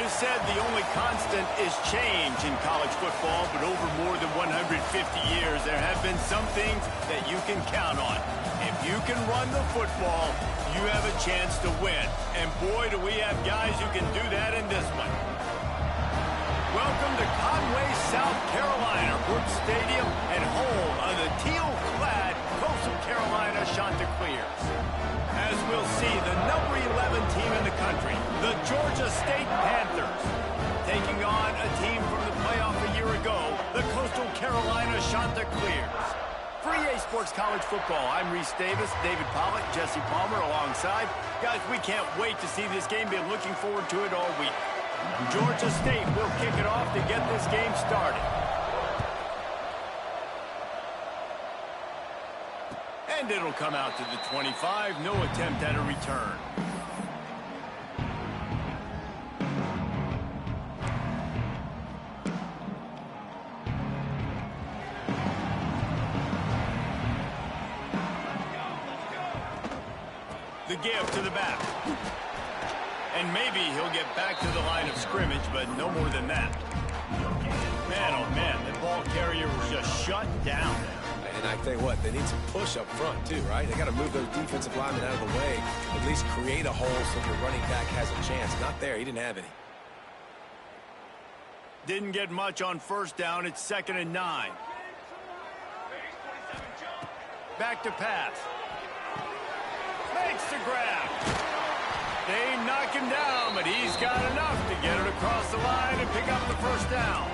It is said the only constant is change in college football, but over more than 150 years, there have been some things that you can count on. If you can run the football, you have a chance to win. And boy, do we have guys who can do that in this one. Welcome to Conway, South Carolina, Brooks Stadium, and home of the teal-clad Coastal Carolina Chanticleers. As we'll see, the number 11 team in the country, the Georgia State Panthers, taking on a team from the playoff a year ago, the Coastal Carolina Chanticleers. For EA Sports College Football, I'm Reese Davis, David Pollock, Jesse Palmer alongside. Guys, we can't wait to see this game. Been looking forward to it all week. Georgia State will kick it off to get this game started. And it'll come out to the 25. No attempt at a return. The give to the back. And maybe he'll get back to the line of scrimmage, but no more than that. Man, oh man, the ball carrier was just shut down. And I tell you what, they need some push up front too, right? They got to move those defensive linemen out of the way, at least create a hole so the running back has a chance. Not there, he didn't have any. Didn't get much on first down. It's 2nd and 9. Back to pass. Makes the grab. They knock him down, but he's got enough to get it across the line and pick up the first down.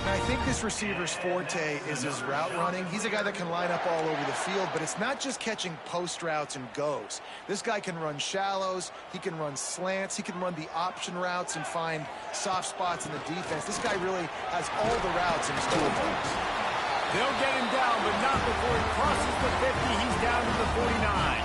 I think this receiver's forte is his route running. He's a guy that can line up all over the field, but it's not just catching post routes and goes. This guy can run shallows, he can run slants, he can run the option routes and find soft spots in the defense. This guy really has all the routes in his toolbox. They'll get him down, but not before he crosses the 50. He's down to the 49.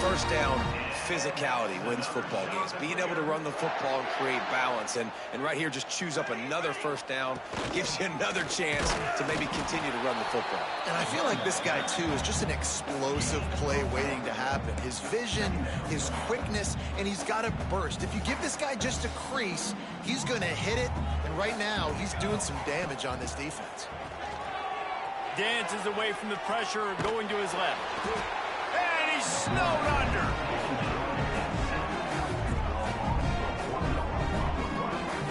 First down, physicality wins football games. Being able to run the football and create balance. And right here, just choose up another first down. Gives you another chance to maybe continue to run the football. And I feel like this guy, too, is just an explosive play waiting to happen. His vision, his quickness, and he's got a burst. If you give this guy just a crease, he's going to hit it. And right now, he's doing some damage on this defense. Dances away from the pressure, going to his left. And he's snowed under.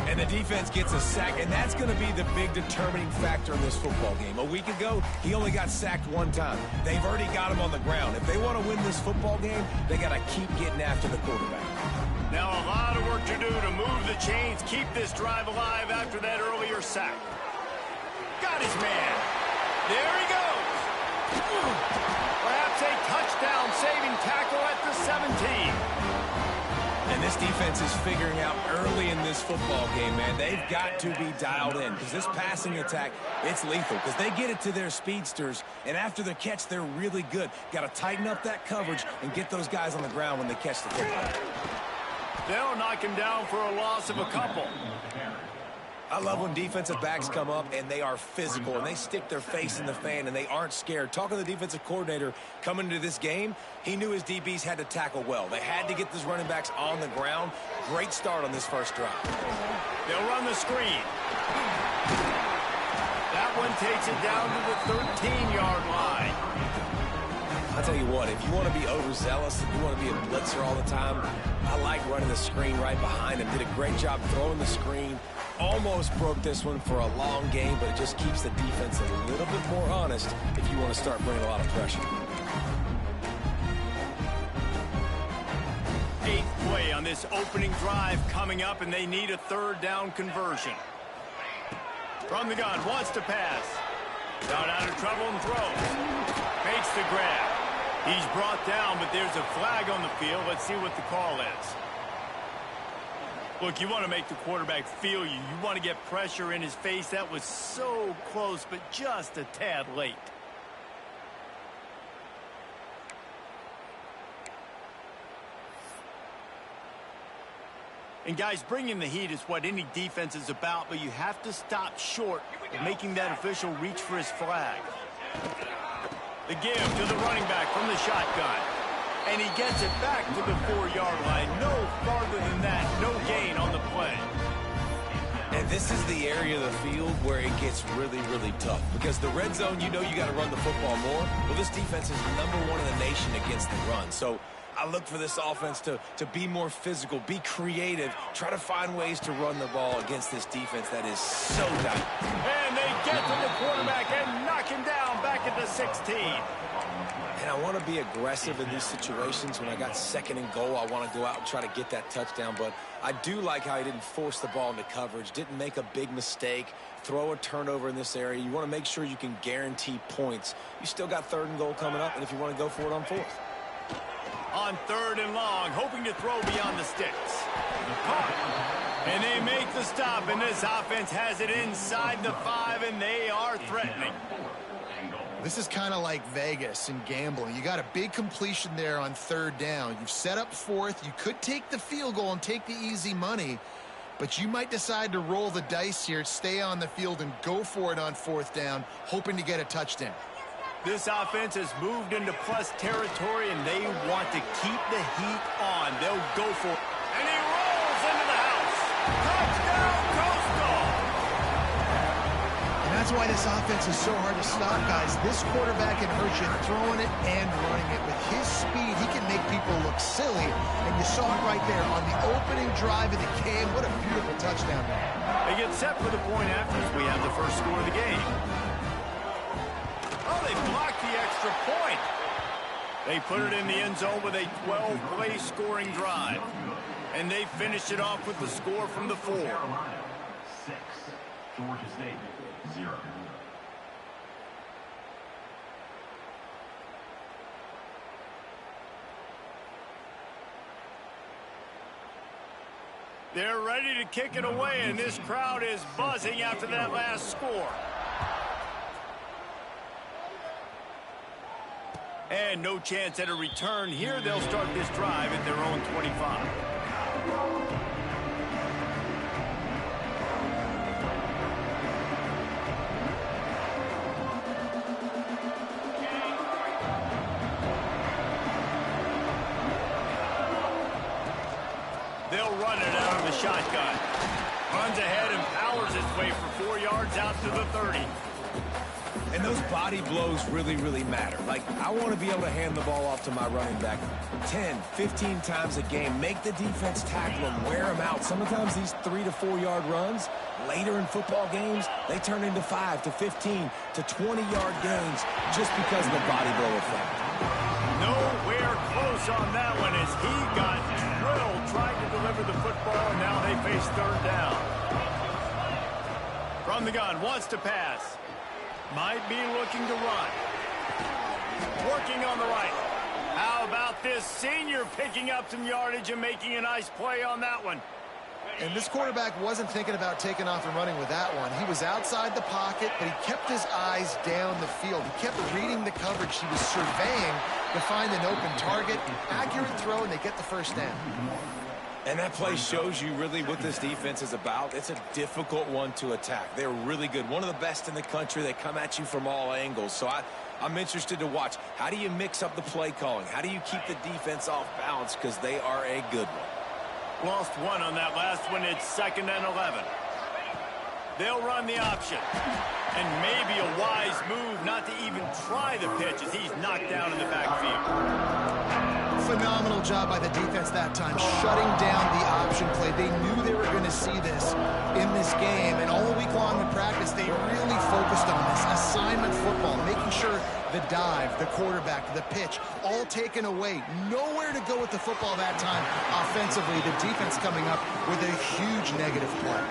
And the defense gets a sack, and that's going to be the big determining factor in this football game. A week ago, he only got sacked one time. They've already got him on the ground. If they want to win this football game, they got to keep getting after the quarterback. Now a lot of work to do to move the chains, keep this drive alive after that earlier sack. Got his man. There he goes. Perhaps a touchdown-saving tackle at the 17. And this defense is figuring out early in this football game, man, they've got to be dialed in because this passing attack, it's lethal because they get it to their speedsters, and after the catch, they're really good. Got to tighten up that coverage and get those guys on the ground when they catch the football. They'll knock him down for a loss of a couple. I love when defensive backs come up and they are physical and they stick their face in the fan and they aren't scared. Talking to the defensive coordinator coming into this game, he knew his DBs had to tackle well. They had to get these running backs on the ground. Great start on this first drive. They'll run the screen. That one takes it down to the 13-yard line. I'll tell you what, if you want to be overzealous, if you want to be a blitzer all the time, I like running the screen right behind him. Did a great job throwing the screen. Almost broke this one for a long game, but it just keeps the defense a little bit more honest if you want to start bringing a lot of pressure. 8th play on this opening drive coming up, and they need a third down conversion. From the gun, wants to pass. Not out of trouble and throws. Makes the grab. He's brought down, but there's a flag on the field. Let's see what the call is. Look, you want to make the quarterback feel you. You want to get pressure in his face. That was so close, but just a tad late. And guys, bringing the heat is what any defense is about, but you have to stop short of making that official reach for his flag. The give to the running back from the shotgun. and he gets it back to the 4-yard line. No farther than that, no gain on the play. And this is the area of the field where it gets really, really tough. Because the red zone, you know you got to run the football more. Well, this defense is #1 in the nation against the run. So I look for this offense to be more physical, be creative, try to find ways to run the ball against this defense that is so tight. And they get to the quarterback and knock him down back at the 16. And I want to be aggressive in these situations. When I got 2nd and goal, I want to go out and try to get that touchdown. But I do like how he didn't force the ball into coverage, didn't make a big mistake, throw a turnover in this area. You want to make sure you can guarantee points. You still got 3rd and goal coming up, and if you want to go for it on 4th. On 3rd and long, hoping to throw beyond the sticks. Caught. And they make the stop, and this offense has it inside the 5, and they are threatening. This is kind of like Vegas in gambling. You got a big completion there on 3rd down. You've set up 4th. You could take the field goal and take the easy money, but you might decide to roll the dice here, stay on the field, and go for it on 4th down, hoping to get a touchdown. This offense has moved into plus territory, and they want to keep the heat on. They'll go for it. And he rolls into the house. Touchdown, Coastal! And that's why this offense is so hard to stop, guys. This quarterback can hurt you throwing it and running it. With his speed, he can make people look silly. And you saw it right there on the opening drive of the game. What a beautiful touchdown there. They get set for the point after as we have the first score of the game. Oh, they blocked the extra point. They put it in the end zone with a 12-play scoring drive. And they finished it off with the score from the 4. 6, Georgia State 0. They're ready to kick it away, and this crowd is buzzing after that last score. And no chance at a return here. They'll start this drive at their own 25. They'll run it out of the shotgun. Runs ahead and powers his way for 4 yards out to the 30. And those body blows really, really matter. Like, I want to be able to hand the ball off to my running back 10, 15 times a game. Make the defense tackle him, wear him out. Sometimes these 3 to 4 yard runs, later in football games, they turn into 5 to 15 to 20-yard gains just because of the body blow effect. Nowhere close on that one as he got drilled trying to deliver the football, and now they face 3rd down. From the gun, wants to pass. Might be looking to run. Working on the right. How about this senior picking up some yardage and making a nice play on that one? And this quarterback wasn't thinking about taking off and running with that one. He was outside the pocket, but he kept his eyes down the field. He kept reading the coverage. He was surveying to find an open target. Accurate throw, and they get the 1st down. And that play shows you really what this defense is about. It's a difficult one to attack. They're really good. One of the best in the country. They come at you from all angles. So I'm interested to watch. How do you mix up the play calling? How do you keep the defense off balance? Because they are a good one. Lost one on that last one. It's 2nd and 11. They'll run the option. And maybe a wise move not to even try the pitch as he's knocked down in the backfield. Phenomenal job by the defense that time, shutting down the option play. They knew they were going to see this in this game, and all week long in practice, they really focused on this assignment football, making sure the dive, the quarterback, the pitch, all taken away. Nowhere to go with the football that time offensively. The defense coming up with a huge negative play.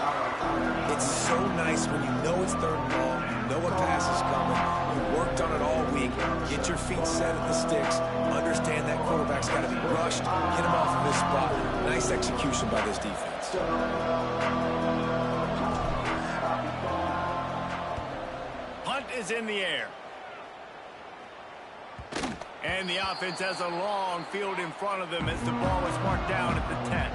It's so nice when you know it's 3rd and long, you know a pass is coming, you worked on it all week, get your feet set at the sticks, understand that quarterback's got to be rushed, get him off of this spot. Nice execution by this defense. Punt is in the air. And the offense has a long field in front of them as the ball is marked down at the 10.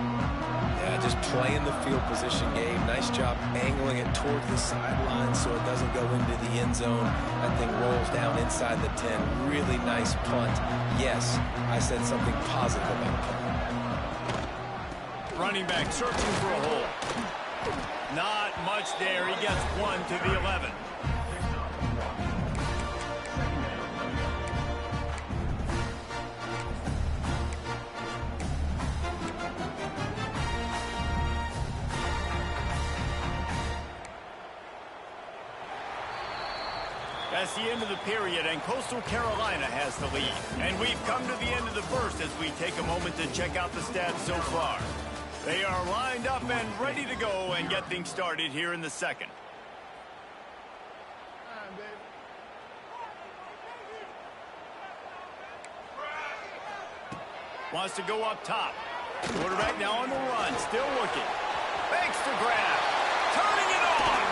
Just playing the field position game. Nice job angling it towards the sideline so it doesn't go into the end zone. That thing rolls down inside the 10. Really nice punt. Yes, I said something positive about the punt. Running back searching for a hole. Not much there. He gets one to the 11. That's the end of the period, and Coastal Carolina has the lead. And we've come to the end of the first as we take a moment to check out the stats so far. They are lined up and ready to go and get things started here in the second. Wants to go up top. Quarterback now on the run, still looking. Fakes the grab. Turning it on.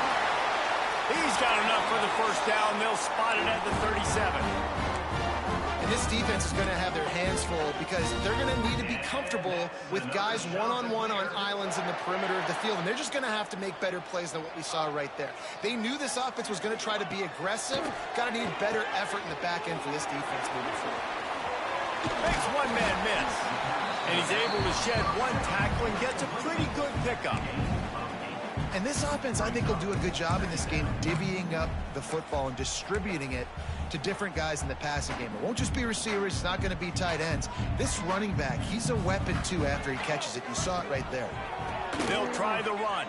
He's got enough for the first down. They'll spot it at the 37. And this defense is going to have their hands full because they're going to need to be comfortable with guys one-on-one on islands in the perimeter of the field. And they're just going to have to make better plays than what we saw right there. They knew this offense was going to try to be aggressive. Got to need better effort in the back end for this defense moving forward. Makes one man miss. And he's able to shed one tackle and gets a pretty good pickup. And this offense, I think, will do a good job in this game divvying up the football and distributing it to different guys in the passing game. It won't just be receivers. It's not going to be tight ends. This running back, he's a weapon, too, after he catches it. You saw it right there. They'll try the run.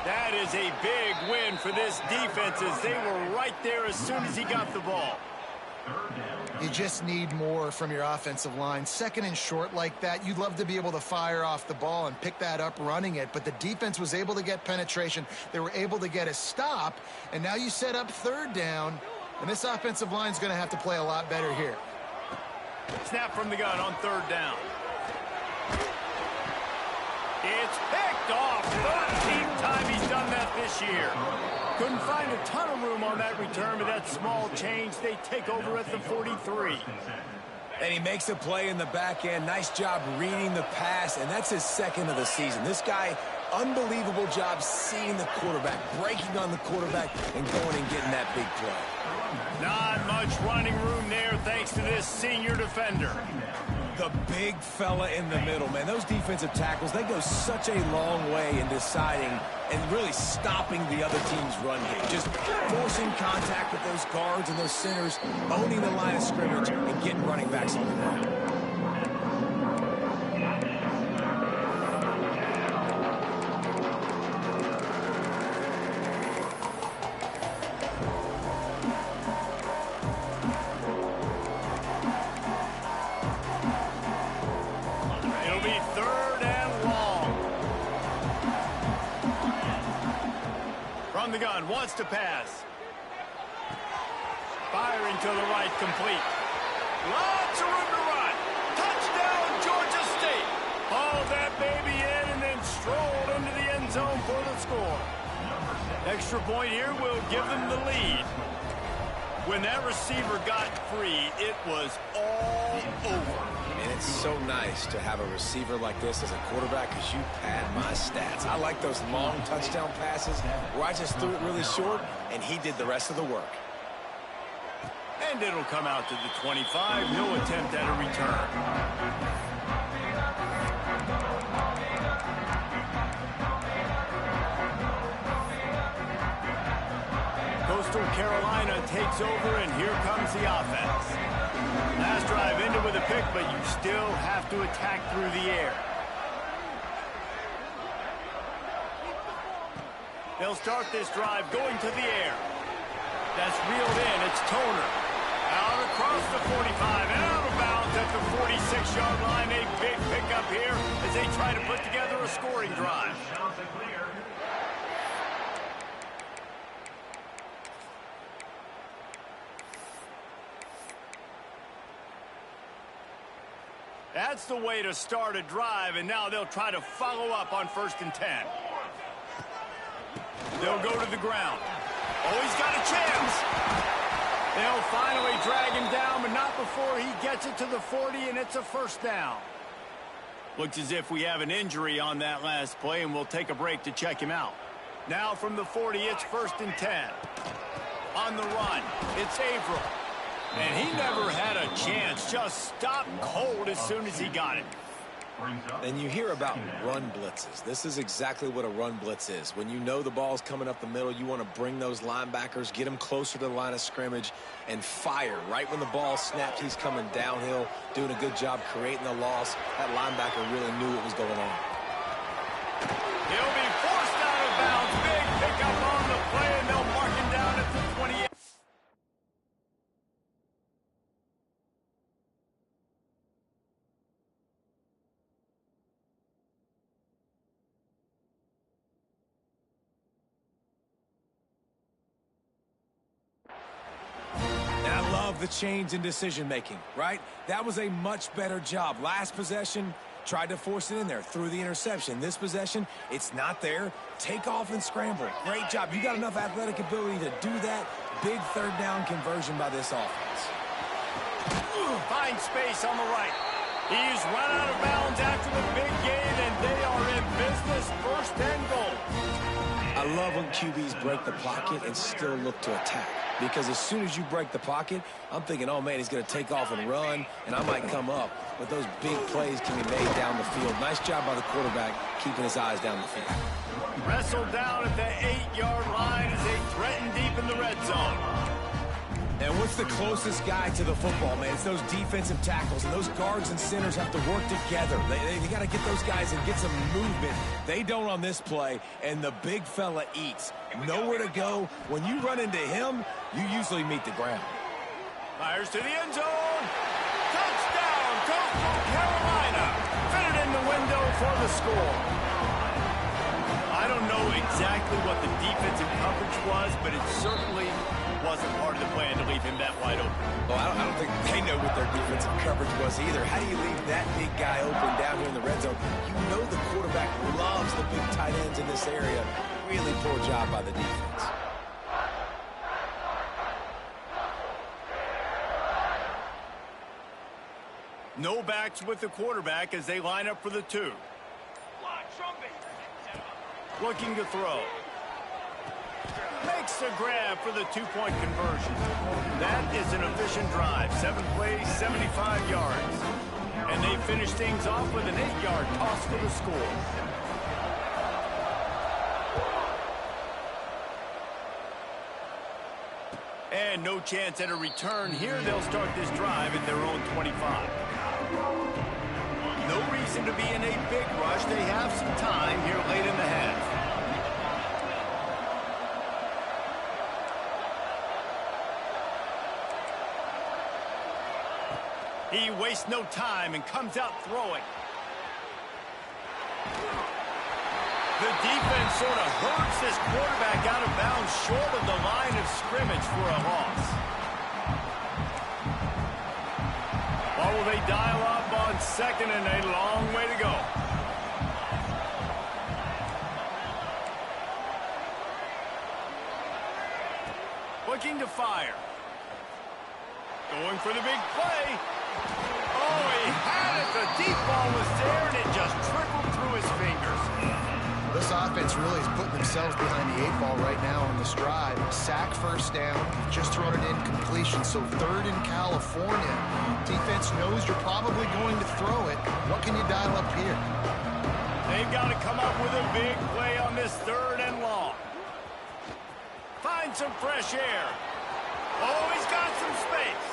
That is a big win for this defense as they were right there as soon as he got the ball. You just need more from your offensive line. Second and short like that, you'd love to be able to fire off the ball and pick that up running it. But the defense was able to get penetration. They were able to get a stop. And now you set up third down. And this offensive line is going to have to play a lot better here. Snap from the gun on third down. It's picked off. 13th time he's done that this year. Couldn't find a ton of room on that return, but that small change, they take over at the 43. And he makes a play in the back end. Nice job reading the pass, and that's his second of the season. This guy, unbelievable job seeing the quarterback, breaking on the quarterback, and going and getting that big play. Not much running room there thanks to this senior defender. The big fella in the middle, man. Those defensive tackles, they go such a long way in deciding and really stopping the other team's run game. Just forcing contact with those guards and those centers, owning the line of scrimmage, and getting running backs on the ground. The gun wants to pass. Firing to the right, complete. Lots of room to run. Touchdown, Georgia State. Hauled that baby in and then strolled into the end zone for the score. Extra point here will give them the lead. When that receiver got free, it was all over. And it's so nice to have a receiver like this as a quarterback because you pad my stats. I like those long touchdown passes where I just threw it really short and he did the rest of the work. And it'll come out to the 25. No attempt at a return. Coastal Carolina takes over, and here comes the offense. Last drive ended with a pick, but you still have to attack through the air. They'll start this drive going to the air. That's reeled in. It's Toner. Out across the 45 and out of bounds at the 46-yard line. A big pickup here as they try to put together a scoring drive. That's the way to start a drive, and now they'll try to follow up on 1st and 10. They'll go to the ground. Oh, he's got a chance. They'll finally drag him down, but not before he gets it to the 40, and it's a first down. Looks as if we have an injury on that last play, and we'll take a break to check him out. Now from the 40, it's 1st and 10. On the run, it's Averill. And he never had a chance. Just stopped cold as soon as he got it. And you hear about run blitzes. This is exactly what a run blitz is. When you know the ball's coming up the middle, you want to bring those linebackers, get them closer to the line of scrimmage, and fire. Right when the ball snaps, he's coming downhill, doing a good job creating the loss. That linebacker really knew what was going on. He'll be forced out of bounds. Big pickup on the play, and they'll mark him down at the 28. The change in decision-making, right? That was a much better job. Last possession, tried to force it in there, threw the interception. This possession, it's not there. Take off and scramble. Great job. You got enough athletic ability to do that. Big third down conversion by this offense. Finds space on the right. He's run out of bounds after the big gain, and they are in business, 1st and goal. I love when QBs break the pocket and still look to attack. Because as soon as you break the pocket, I'm thinking, oh, man, he's going to take off and run, and I might come up. But those big plays can be made down the field. Nice job by the quarterback keeping his eyes down the field. Wrestled down at the 8-yard line as they threaten deep in the red zone. And what's the closest guy to the football, man? It's those defensive tackles, and those guards and centers have to work together. They got to get those guys and get some movement. They don't on this play, and the big fella eats. Nowhere to go. When you run into him, you usually meet the ground. Fires to the end zone. Touchdown, Coastal Carolina. Fit it in the window for the score. I don't know exactly what the defensive coverage was, but it certainly wasn't part of the plan to leave him that wide open. Well, I don't think they know what their defensive coverage was either. How do you leave that big guy open down here in the red zone? You know the quarterback loves the big tight ends in this area. Really poor job by the defense. No backs with the quarterback as they line up for the 2. Looking to throw. Makes the grab for the 2-point conversion. That is an efficient drive. 7 plays, 75 yards. And they finish things off with an 8-yard toss for the score. And no chance at a return here. They'll start this drive at their own 25. No reason to be in a big rush. They have some time here late in the half. He wastes no time and comes out throwing. The defense sort of hurts this quarterback out of bounds short of the line of scrimmage for a loss. Or will they dial up on 2nd and a long way to go? Looking to fire. Going for the big play. Oh, he had it. The deep ball was there, and it just trickled through his fingers. This offense really is putting themselves behind the 8 ball right now on this drive. Sack, 1st down. Just thrown it in, completion. So 3rd in California. Defense knows you're probably going to throw it. What can you dial up here? They've got to come up with a big play on this 3rd and long. Find some fresh air. Oh, he's got some space.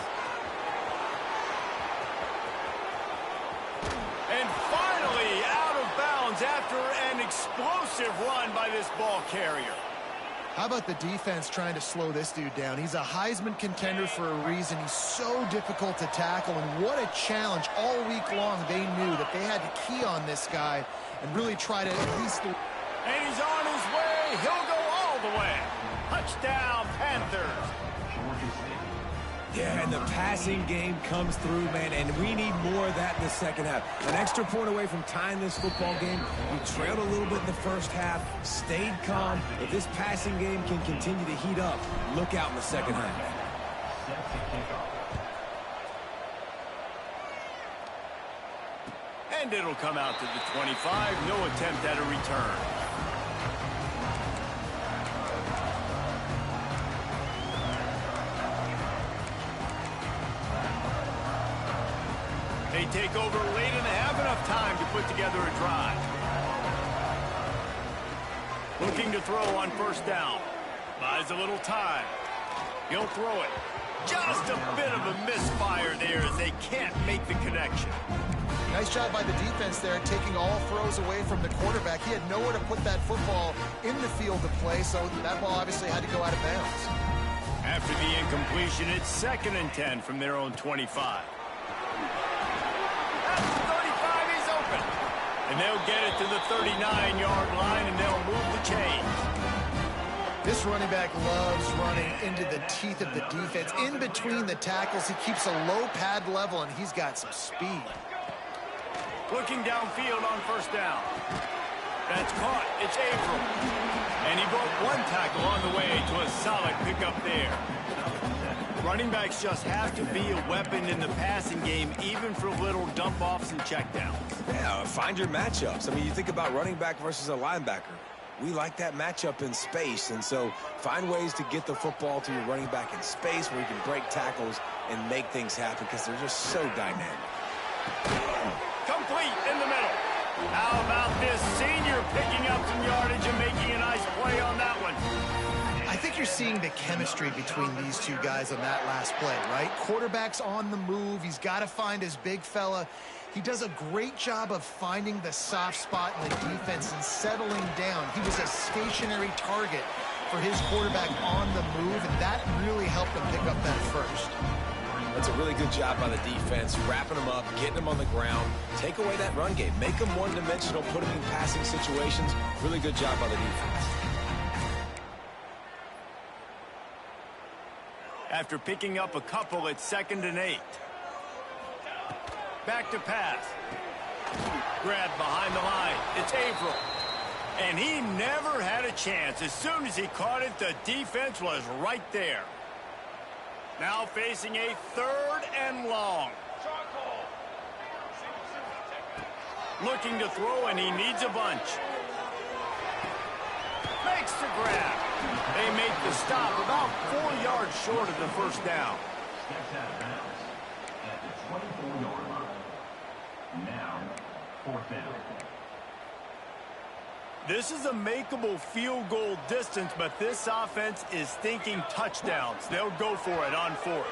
And finally out of bounds after an explosive run by this ball carrier. How about the defense trying to slow this dude down? He's a Heisman contender for a reason. He's so difficult to tackle, and what a challenge all week long. They knew that they had to key on this guy and really try to at least... And he's on his way. He'll go all the way. Touchdown, Panthers. Yeah, and the passing game comes through, man, and we need more of that in the second half. An extra point away from tying this football game. We trailed a little bit in the first half, stayed calm. If this passing game can continue to heat up, look out in the second half. And it'll come out to the 25. No attempt at a return. They take over late and they have enough time to put together a drive. Looking to throw on first down. Buys a little time. He'll throw it. Just a bit of a misfire there as they can't make the connection. Nice job by the defense there, taking all throws away from the quarterback. He had nowhere to put that football in the field to play, so that ball obviously had to go out of bounds. After the incompletion, it's 2nd and 10 from their own 25. That's 35, he's open. And they'll get it to the 39-yard line, and they'll move the chains. This running back loves running into the teeth of the defense. In between the tackles, he keeps a low pad level, and he's got some speed. Looking downfield on first down. That's caught. It's Averill. And he broke one tackle on the way to a solid pickup there. Running backs just have to be a weapon in the passing game, even for little dump-offs and checkdowns. Yeah, find your matchups. I mean, you think about running back versus a linebacker. We like that matchup in space, and so find ways to get the football to your running back in space where you can break tackles and make things happen because they're just so dynamic. Complete in the middle. How about this senior picking up some yardage and making a nice play on that one? I think you're seeing the chemistry between these two guys on that last play, right? Quarterback's on the move. He's got to find his big fella. He does a great job of finding the soft spot in the defense and settling down. He was a stationary target for his quarterback on the move, and that really helped him pick up that first. That's a really good job by the defense, wrapping them up, getting them on the ground, take away that run game, make them one-dimensional, put them in passing situations. Really good job by the defense. After picking up a couple, it's 2nd and 8. Back to pass. Grabbed behind the line. It's Averill. And he never had a chance. As soon as he caught it, the defense was right there. Now facing a 3rd and long. Looking to throw, and he needs a bunch. Makes the grab. They make the stop about 4 yards short of the first down. Now, 4th down. This is a makeable field goal distance, but this offense is thinking touchdowns. They'll go for it on 4th.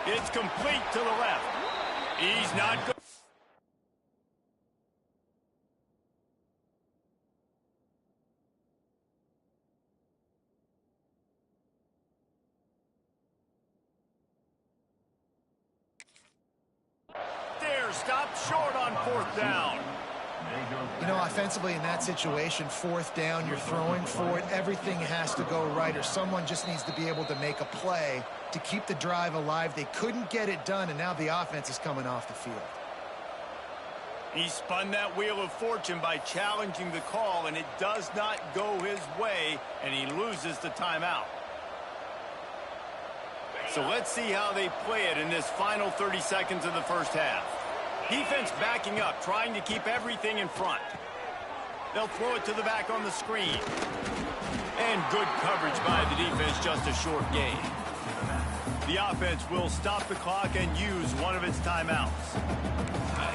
It's complete to the left. He's not good. Stopped short on 4th down. You know, offensively in that situation, 4th down, you're throwing for it. Everything has to go right, or someone just needs to be able to make a play to keep the drive alive. They couldn't get it done, and now the offense is coming off the field. He spun that wheel of fortune by challenging the call, and it does not go his way, and he loses the timeout. So let's see how they play it in this final 30 seconds of the first half. Defense backing up, trying to keep everything in front. They'll throw it to the back on the screen. And good coverage by the defense, just a short gain. The offense will stop the clock and use one of its timeouts.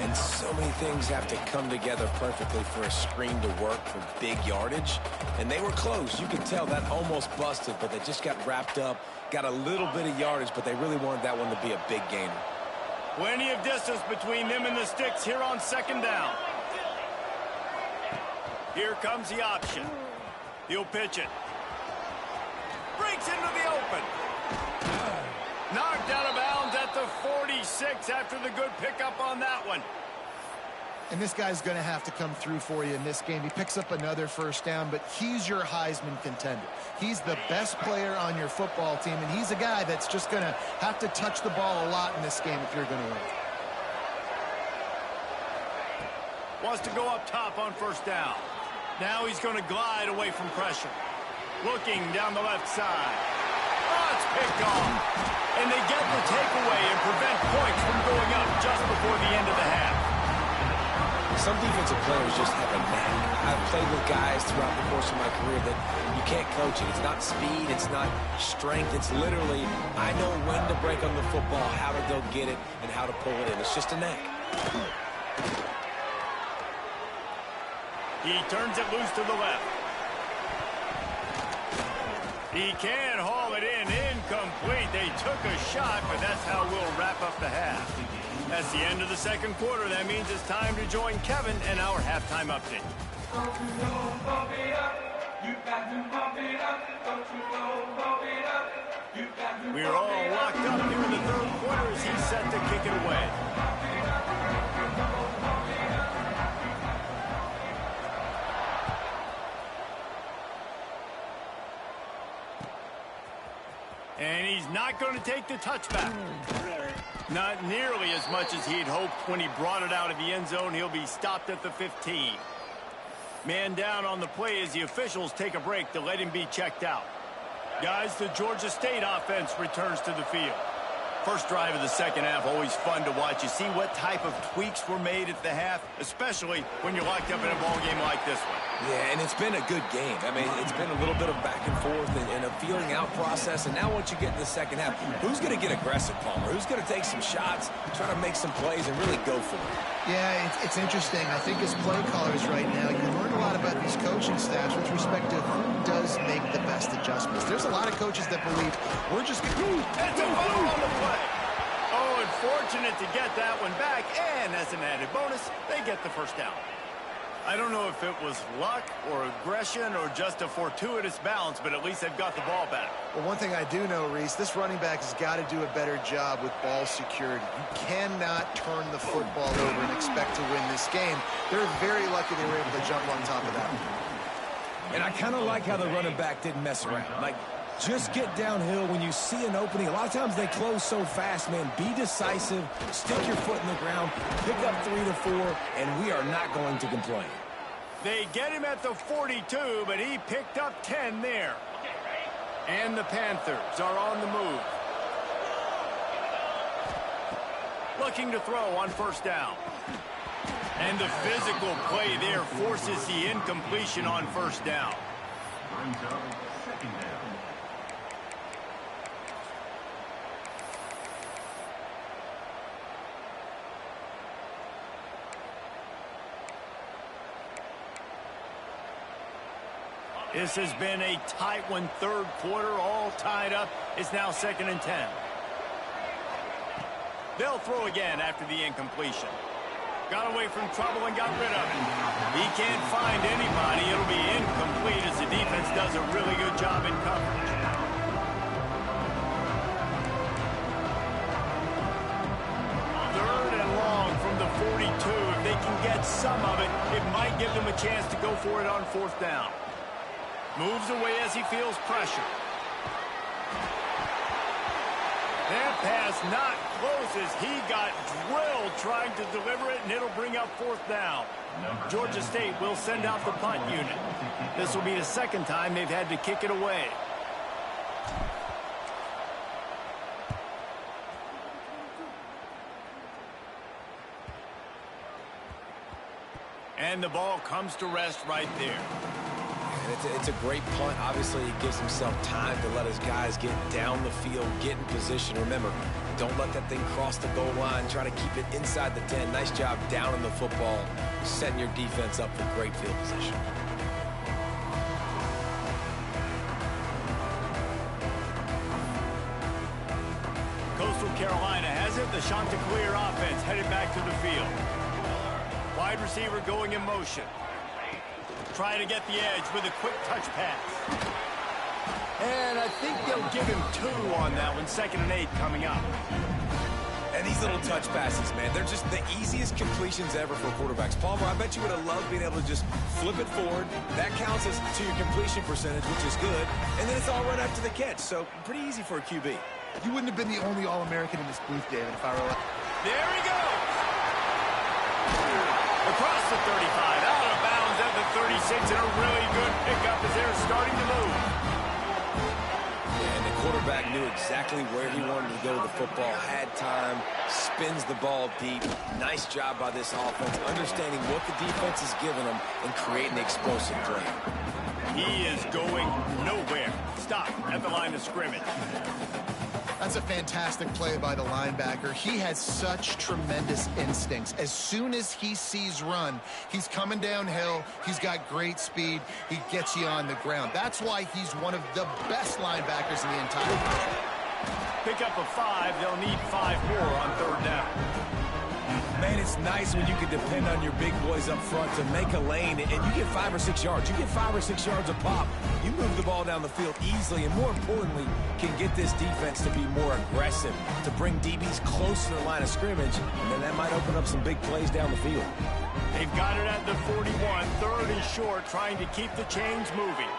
And so many things have to come together perfectly for a screen to work for big yardage. And they were close. You could tell that almost busted, but they just got wrapped up, got a little bit of yardage, but they really wanted that one to be a big gainer. Plenty of distance between them and the sticks here on 2nd down. Here comes the option. He'll pitch it. Breaks into the open. Knocked out of bounds at the 46 after the good pickup on that one. And this guy's going to have to come through for you in this game. He picks up another first down, but he's your Heisman contender. He's the best player on your football team, and he's a guy that's just going to have to touch the ball a lot in this game if you're going to win. Wants to go up top on first down. Now he's going to glide away from pressure. Looking down the left side. Oh, it's picked off. And they get the takeaway and prevent points from going up just before the end of the half. Some defensive players just have a knack. I've played with guys throughout the course of my career that you can't coach it. It's not speed, it's not strength. It's literally, I know when to break on the football, how to go get it, and how to pull it in. It's just a knack. He turns it loose to the left. He can haul it in. Incomplete. They took a shot, but that's how we'll wrap up the half. That's the end of the second quarter. That means it's time to join Kevin and our halftime update. We're all locked up here in the third quarter as he's set to kick it away. And he's not going to take the touchback. Not nearly as much as he'd hoped when he brought it out of the end zone. He'll be stopped at the 15. Man down on the play as the officials take a break to let him be checked out. Guys, the Georgia State offense returns to the field. First drive of the second half, always fun to watch. You see what type of tweaks were made at the half, especially when you're locked up in a ball game like this one. Yeah, and it's been a good game. I mean, it's been a little bit of back and forth and a feeling out process. And now once you get in the second half, who's going to get aggressive, Palmer? Who's going to take some shots, try to make some plays, and really go for it? Yeah, it's interesting. I think as play callers right now, you learn a lot about these coaching staffs with respect to who does make the best adjustments. There's a lot of coaches that believe we're just going to... It's a ball on the play. Oh, and fortunate to get that one back. And as an added bonus, they get the first down. I don't know if it was luck or aggression or just a fortuitous bounce, but at least they've got the ball back. Well, one thing I do know, Reese, this running back has got to do a better job with ball security. You cannot turn the football over and expect to win this game. They're very lucky they were able to jump on top of that. And I kind of like how the running back didn't mess around. Like, just get downhill when you see an opening. A lot of times they close so fast, man. Be decisive, stick your foot in the ground, pick up 3 to 4, and we are not going to complain. They get him at the 42, but he picked up 10 there. And the Panthers are on the move. Looking to throw on first down. And the physical play there forces the incompletion on first down. Brings up second down. This has been a tight one, third quarter, all tied up. It's now 2nd and 10. They'll throw again after the incompletion. Got away from trouble and got rid of it. He can't find anybody. It'll be incomplete as the defense does a really good job in coverage. Third and long from the 42. If they can get some of it, it might give them a chance to go for it on fourth down. Moves away as he feels pressure. That pass not close as he got drilled trying to deliver it, and it'll bring up fourth down. Georgia State will send out the punt unit. This will be the second time they've had to kick it away. And the ball comes to rest right there. It's a great punt. Obviously, he gives himself time to let his guys get down the field, get in position. Remember, don't let that thing cross the goal line. Try to keep it inside the 10. Nice job down in the football, setting your defense up for great field position. Coastal Carolina has it. The Chanticleer offense headed back to the field. Wide receiver going in motion. Trying to get the edge with a quick touch pass. And I think they'll give him 2 on that one. 2nd and 8 coming up. And these little touch passes, man, they're just the easiest completions ever for quarterbacks. Palmer, I bet you would have loved being able to just flip it forward. That counts as to your completion percentage, which is good. And then it's all right after the catch. So pretty easy for a QB. You wouldn't have been the only All-American in this booth, David, if I were... There he goes! Across the 35, out of bounds at the 36, and a really good pickup as they're starting to move. And the quarterback knew exactly where he wanted to go with the football, had time, spins the ball deep. Nice job by this offense, understanding what the defense is giving them and creating explosive play. He is going nowhere. Stop at the line of scrimmage. That's a fantastic play by the linebacker. He has such tremendous instincts. As soon as he sees run, he's coming downhill. He's got great speed. He gets you on the ground. That's why he's one of the best linebackers in the entire league. Pick up a 5. They'll need 5 more on 3rd down. Man, it's nice when you can depend on your big boys up front to make a lane, and you get 5 or 6 yards. You get 5 or 6 yards a pop. You move the ball down the field easily, and more importantly, can get this defense to be more aggressive, to bring DBs close to the line of scrimmage, and then that might open up some big plays down the field. They've got it at the 41. 3rd and short, trying to keep the chains moving.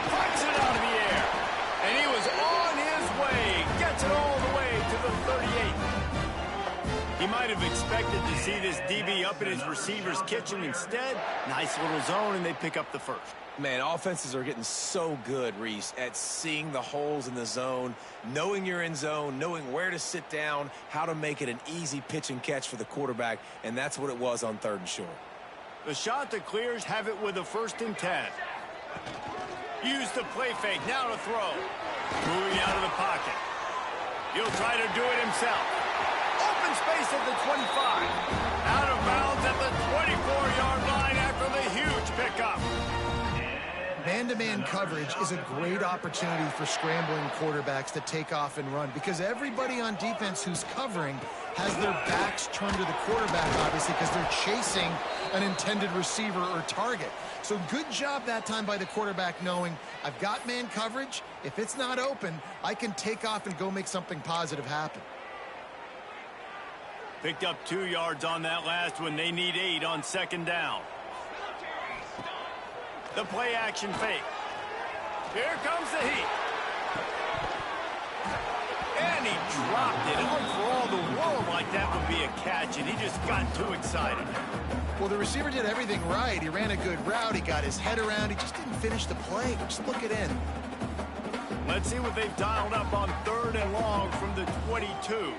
Flies it out of the air, and he was on his way. Gets it all the way to the 38. He might have expected to see this DB up in his receiver's kitchen. Instead, nice little zone, and they pick up the 1st. Man, offenses are getting so good, Reese, at seeing the holes in the zone, knowing you're in zone, knowing where to sit down, how to make it an easy pitch and catch for the quarterback, and that's what it was on 3rd and short. The shot that clears have it with a 1st and 10. Use the play fake, now to throw. Moving out of the pocket. He'll try to do it himself. Open space at the 25. Out of bounds at the 24-yard line after the huge pickup. Man-to-man coverage is a great opportunity for scrambling quarterbacks to take off and run because everybody on defense who's covering has their backs turned to the quarterback, obviously, because they're chasing an intended receiver or target. So good job that time by the quarterback knowing I've got man coverage. If it's not open, I can take off and go make something positive happen. Picked up 2 yards on that last one. They need 8 on 2nd down. The play action fake. Here comes the heat. And he dropped it. For all the world like that would be a catch, and he just got too excited. Well, the receiver did everything right. He ran a good route. He got his head around. He just didn't finish the play. Just look it in. Let's see what they've dialed up on 3rd and long from the 22.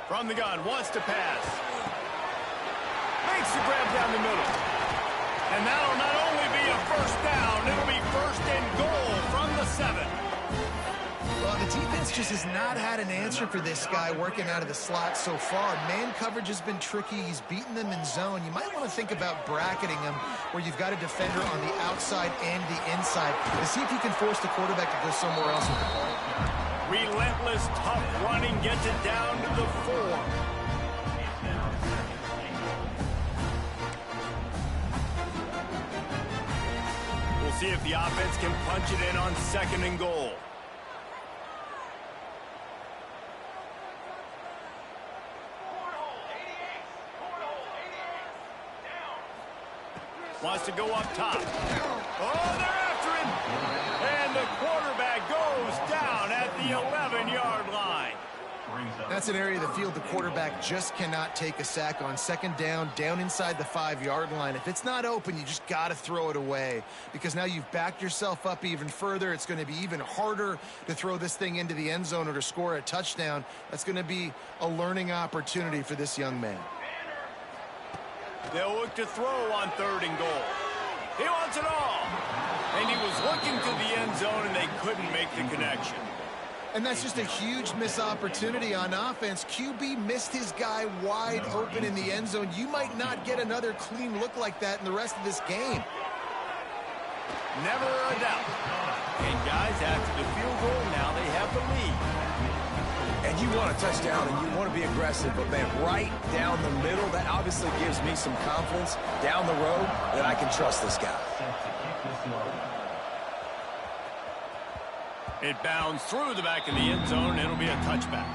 From the gun, wants to pass. Makes the grab down the middle. And that'll not only be a 1st down, it'll be 1st and goal from the 7. Well, the defense just has not had an answer for this guy working out of the slot so far. Man coverage has been tricky. He's beaten them in zone. You might want to think about bracketing him where you've got a defender on the outside and the inside to see if you can force the quarterback to go somewhere else with the ball. Relentless, tough running gets it down to the 4. We'll see if the offense can punch it in on 2nd and goal. Wants to go up top. Oh, they're after him. And the quarterback goes down at the 11-yard line. That's an area of the field the quarterback just cannot take a sack on. 2nd down, down inside the 5-yard line. If it's not open, you just got to throw it away because now you've backed yourself up even further. It's going to be even harder to throw this thing into the end zone or to score a touchdown. That's going to be a learning opportunity for this young man. They'll look to throw on 3rd and goal. He wants it all. And he was looking to the end zone, and they couldn't make the connection. And that's just a huge missed opportunity on offense. QB missed his guy wide open in the end zone. You might not get another clean look like that in the rest of this game. Never a doubt. And guys, after the field goal, now they have the lead. And you want a touchdown and you want to be aggressive, but man, right down the middle, that obviously gives me some confidence down the road that I can trust this guy. It bounds through the back of the end zone, and it'll be a touchback.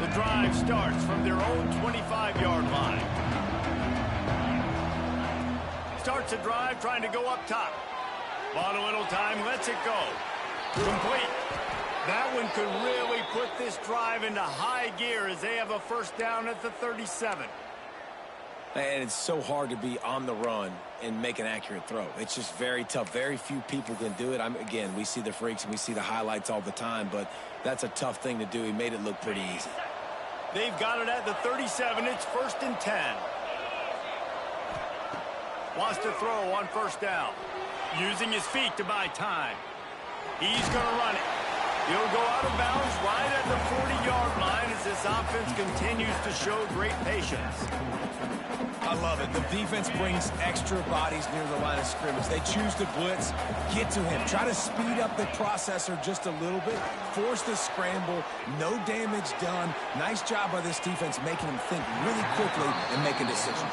The drive starts from their own 25-yard line. Starts a drive trying to go up top. Bought a little time, lets it go. Complete. That one could really put this drive into high gear as they have a first down at the 37. And it's so hard to be on the run and make an accurate throw. It's just very tough. Very few people can do it. Again, we see the freaks and we see the highlights all the time, but that's a tough thing to do. He made it look pretty easy. They've got it at the 37. It's 1st and 10. Wants to throw on first down. Using his feet to buy time. He's going to run it. He'll go out of bounds right at the 40-yard line as this offense continues to show great patience. I love it. The defense brings extra bodies near the line of scrimmage. They choose to blitz, get to him, try to speed up the processor just a little bit, force the scramble, no damage done. Nice job by this defense making him think really quickly and make a decision.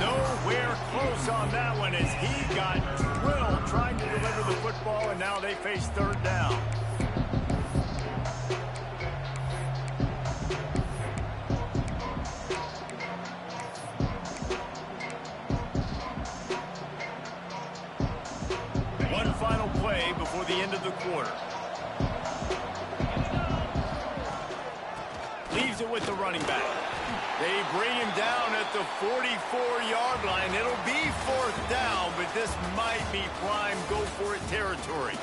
Nowhere close on that one as he got drilled trying to deliver the football, and now they face 3rd down. Final play before the end of the quarter. Leaves it with the running back. They bring him down at the 44-yard line. It'll be 4th down, but this might be prime go-for-it territory.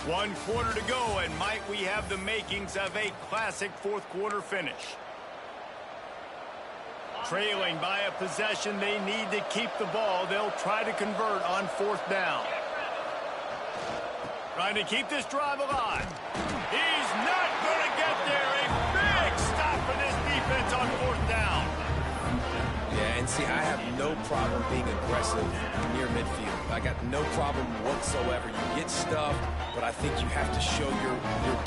1 quarter to go, and might we have the makings of a classic 4th quarter finish. Trailing by a possession, they need to keep the ball. They'll try to convert on 4th down. Trying to keep this drive alive. He's not going to get there. A big stop for this defense on 4th down. Yeah, and see, I have no problem being aggressive near midfield. I got no problem whatsoever. You get stuff, but I think you have to show your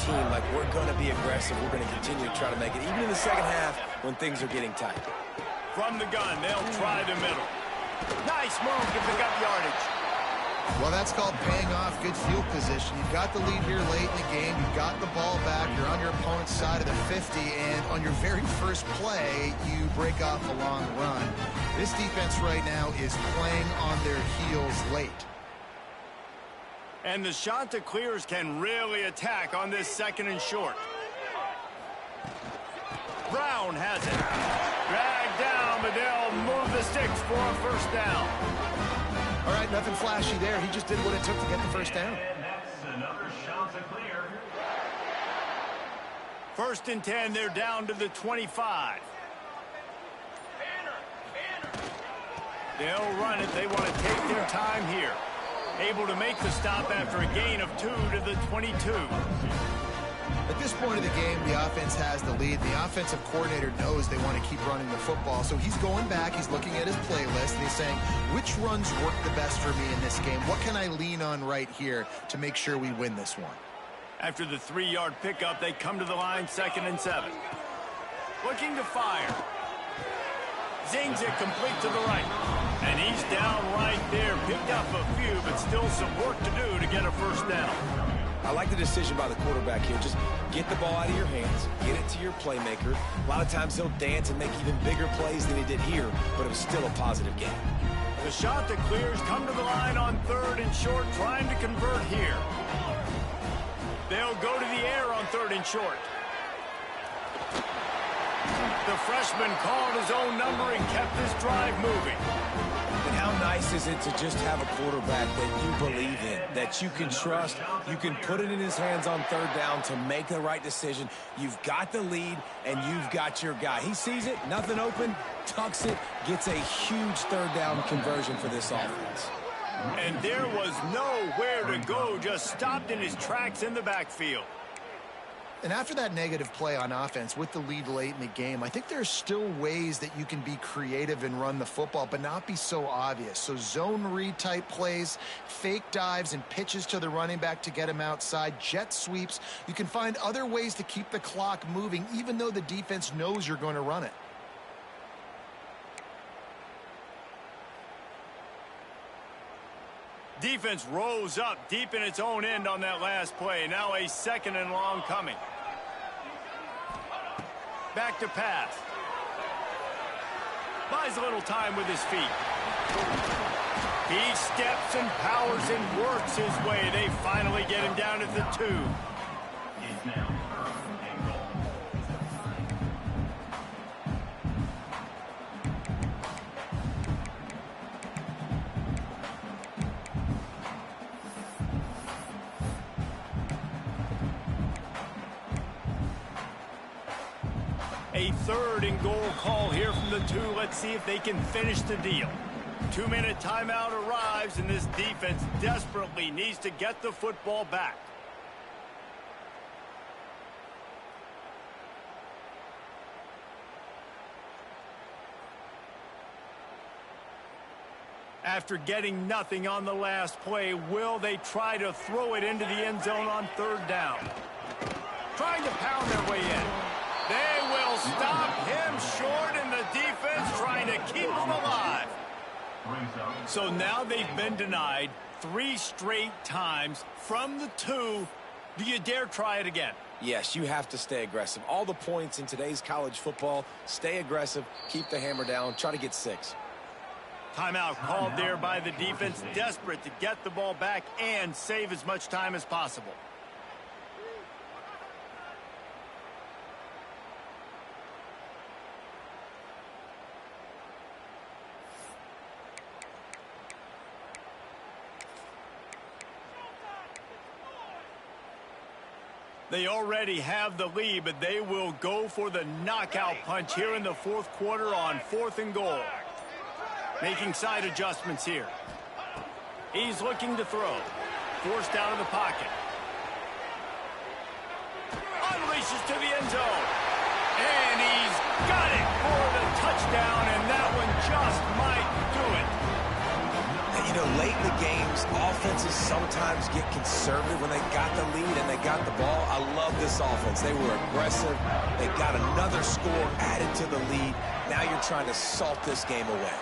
team, like, we're going to be aggressive. We're going to continue to try to make it, even in the second half when things are getting tight. From the gun, they'll try the middle. Nice move to pick up yardage. Well, that's called paying off good field position. You've got the lead here late in the game. You've got the ball back. You're on your opponent's side of the 50, and on your very first play, you break off a long run. This defense right now is playing on their heels late. And the Chanticleers can really attack on this 2nd and short. Brown has it. Dragged down, but they'll move the sticks for a first down. All right, nothing flashy there. He just did what it took to get the first down. And that's another Chanticleer. 1st and 10, they're down to the 25. They'll run it. They want to take their time here. Able to make the stop after a gain of 2 to the 22. At this point of the game, the offense has the lead. The offensive coordinator knows they want to keep running the football. So he's going back, he's looking at his playlist, and he's saying, which runs work the best for me in this game? What can I lean on right here to make sure we win this one? After the 3-yard pickup, they come to the line, 2nd and 7. Looking to fire. Zings it complete to the right. And he's down right there. Picked up a few, but still some work to do to get a first down. I like the decision by the quarterback here. Just get the ball out of your hands, get it to your playmaker. A lot of times he'll dance and make even bigger plays than he did here, but it was still a positive game. The Chanticleers come to the line on 3rd and short, trying to convert here. They'll go to the air on 3rd and short. The freshman called his own number and kept this drive moving. And how nice is it to just have a quarterback that you believe in, that you can trust, you can put it in his hands on 3rd down to make the right decision. You've got the lead, and you've got your guy. He sees it, nothing open, tucks it, gets a huge 3rd down conversion for this offense. And there was nowhere to go, just stopped in his tracks in the backfield. And after that negative play on offense with the lead late in the game, I think there's still ways that you can be creative and run the football, but not be so obvious. So zone read type plays, fake dives and pitches to the running back to get him outside, jet sweeps. You can find other ways to keep the clock moving, even though the defense knows you're going to run it. Defense rose up deep in its own end on that last play. Now a 2nd and long coming. Back to pass. Buys a little time with his feet. He steps and powers and works his way. They finally get him down at the 2. A 3rd and goal call here from the 2. Let's see if they can finish the deal. 2-minute timeout arrives, and this defense desperately needs to get the football back. After getting nothing on the last play, will they try to throw it into the end zone on 3rd down? Trying to pound their way in. They will stop him short, and the defense trying to keep him alive. So now they've been denied 3 straight times from the 2. Do you dare try it again? Yes, you have to stay aggressive. All the points in today's college football, stay aggressive, keep the hammer down, try to get 6. Timeout called there by the defense, desperate to get the ball back and save as much time as possible. They already have the lead, but they will go for the knockout punch here in the 4th quarter on 4th and goal. Making side adjustments here. He's looking to throw. Forced out of the pocket. Unleashes to the end zone. And he's got it for the touchdown, and that one just might do it. You know, late in the games, offenses sometimes get conservative when they got the lead and they got the ball. I love this offense. They were aggressive. They got another score added to the lead. Now you're trying to salt this game away.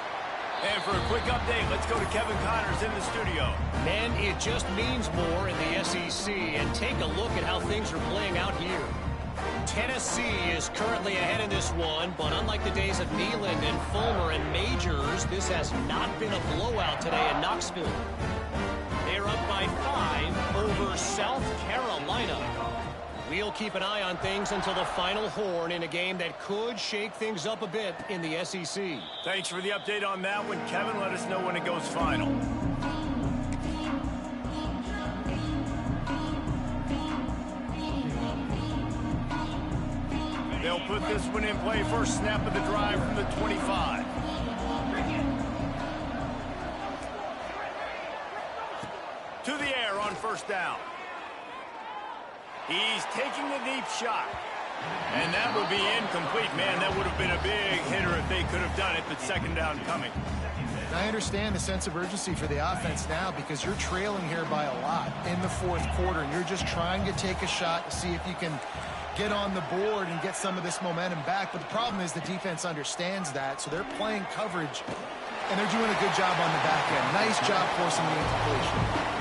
And for a quick update, let's go to Kevin Connors in the studio. Man, it just means more in the SEC. And take a look at how things are playing out here. Tennessee is currently ahead in this one, but unlike the days of Neyland and Fulmer and Majors, this has not been a blowout today in Knoxville. They're up by 5 over South Carolina. We'll keep an eye on things until the final horn in a game that could shake things up a bit in the SEC. Thanks for the update on that one, Kevin. Let us know when it goes final. They'll put this one in play. First snap of the drive from the 25. To the air on 1st down. He's taking the deep shot. And that will be incomplete. Man, that would have been a big hitter if they could have done it, but 2nd down coming. I understand the sense of urgency for the offense now because you're trailing here by a lot in the 4th quarter, and you're just trying to take a shot to see if you can get on the board and get some of this momentum back. But the problem is the defense understands that, so they're playing coverage, and they're doing a good job on the back end. Nice job forcing the incompletion.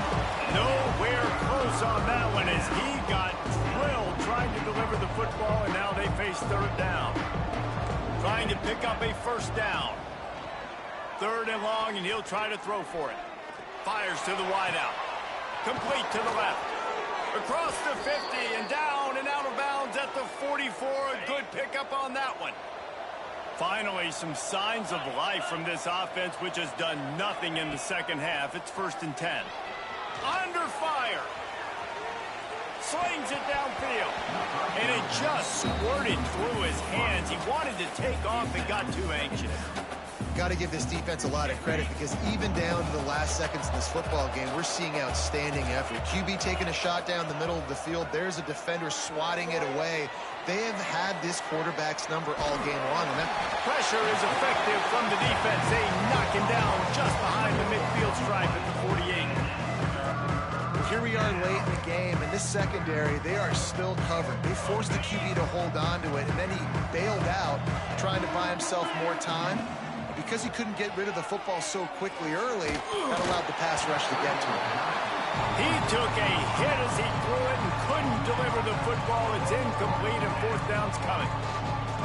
Nowhere close on that one as he got drilled trying to deliver the football, and now they face 3rd down. Trying to pick up a 1st down. 3rd and long, and he'll try to throw for it. Fires to the wideout. Complete to the left. Across the 50 and down and out of bounds at the 44. A good pickup on that one. Finally, some signs of life from this offense, which has done nothing in the 2nd half. It's 1st and 10. Under fire. Slings it downfield. And it just squirted through his hands. He wanted to take off and got too anxious. Got to give this defense a lot of credit because even down to the last seconds in this football game, we're seeing outstanding effort. QB taking a shot down the middle of the field. There's a defender swatting it away. They have had this quarterback's number all game long. And that pressure is effective from the defense. They knock him down just behind the midfield stripe at the 48. Here we are late in the game, and this secondary, they are still covered. They forced the QB to hold on to it, and then he bailed out, trying to buy himself more time. Because he couldn't get rid of the football so quickly early, that allowed the pass rush to get to him. He took a hit as he threw it and couldn't deliver the football. It's incomplete, and 4th down's coming.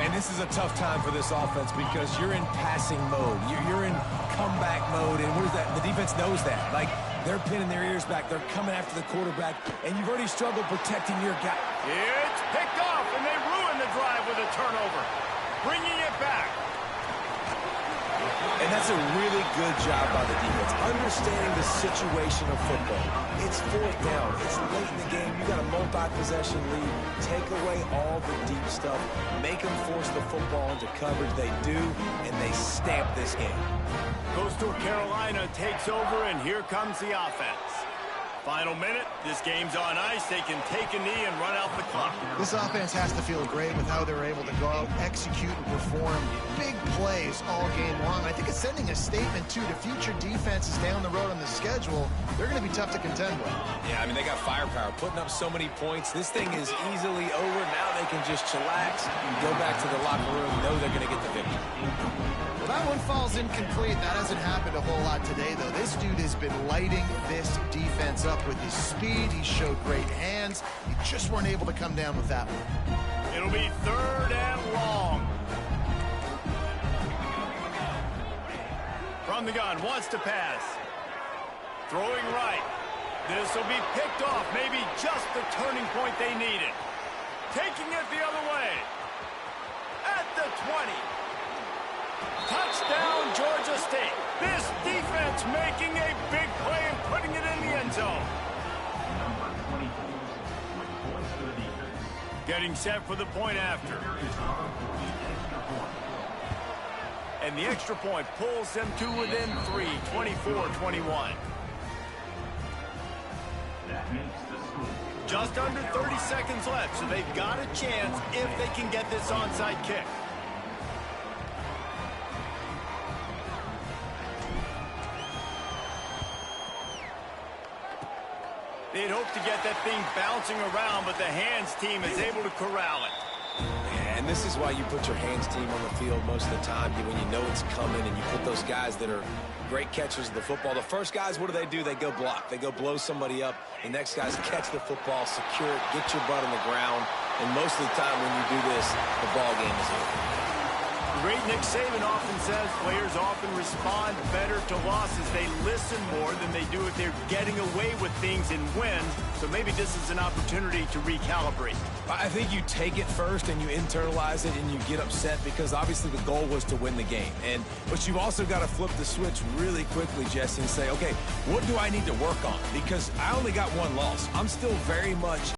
And this is a tough time for this offense because you're in passing mode. You're in comeback mode, and where's that? The defense knows that. Like, they're pinning their ears back. They're coming after the quarterback, and you've already struggled protecting your guy. It's picked off, and they ruin the drive with a turnover. Bringing it back. And that's a really good job by the defense, understanding the situation of football. It's fourth down. It's late in the game. You got a multi-possession lead. Take away all the deep stuff. Make them force the football into coverage. They do, and they stamp this game. Coastal Carolina takes over, and here comes the offense. Final minute, this game's on ice. They can take a knee and run out the clock. This offense has to feel great with how they're able to go out, execute, and perform big plays all game long. I think it's sending a statement, too, to future defenses down the road on the schedule. They're going to be tough to contend with. Yeah, I mean, they got firepower, putting up so many points. This thing is easily over. Now they can just chillax and go back to the locker room, know they're going to get the victory. Well, that one falls incomplete. That hasn't happened a whole lot today, though. This dude has been lighting this defense up with his speed. He showed great hands. He just weren't able to come down with that one. It'll be 3rd and long. From the gun, wants to pass. Throwing right. This will be picked off. Maybe just the turning point they needed. Taking it the other way. At the 20. Touchdown, Georgia State. This defense making a big play and putting it in the end zone. Getting set for the point after. And the extra point pulls them to within 3, 24-21. Just under 30 seconds left, so they've got a chance if they can get this onside kick. They'd hope to get that thing bouncing around, but the hands team is able to corral it. Yeah, and this is why you put your hands team on the field most of the time, when you know it's coming, and you put those guys that are great catchers of the football. The first guys, what do? They go block. They go blow somebody up. The next guys catch the football, secure it, get your butt on the ground. And most of the time when you do this, the ball game is over. Great Nick Saban often says players often respond better to losses. They listen more than they do if they're getting away with things in wins. So maybe this is an opportunity to recalibrate. I think you take it first and you internalize it and you get upset because obviously the goal was to win the game. But you've also got to flip the switch really quickly, Jesse, and say, okay, what do I need to work on? Because I only got one loss. I'm still very much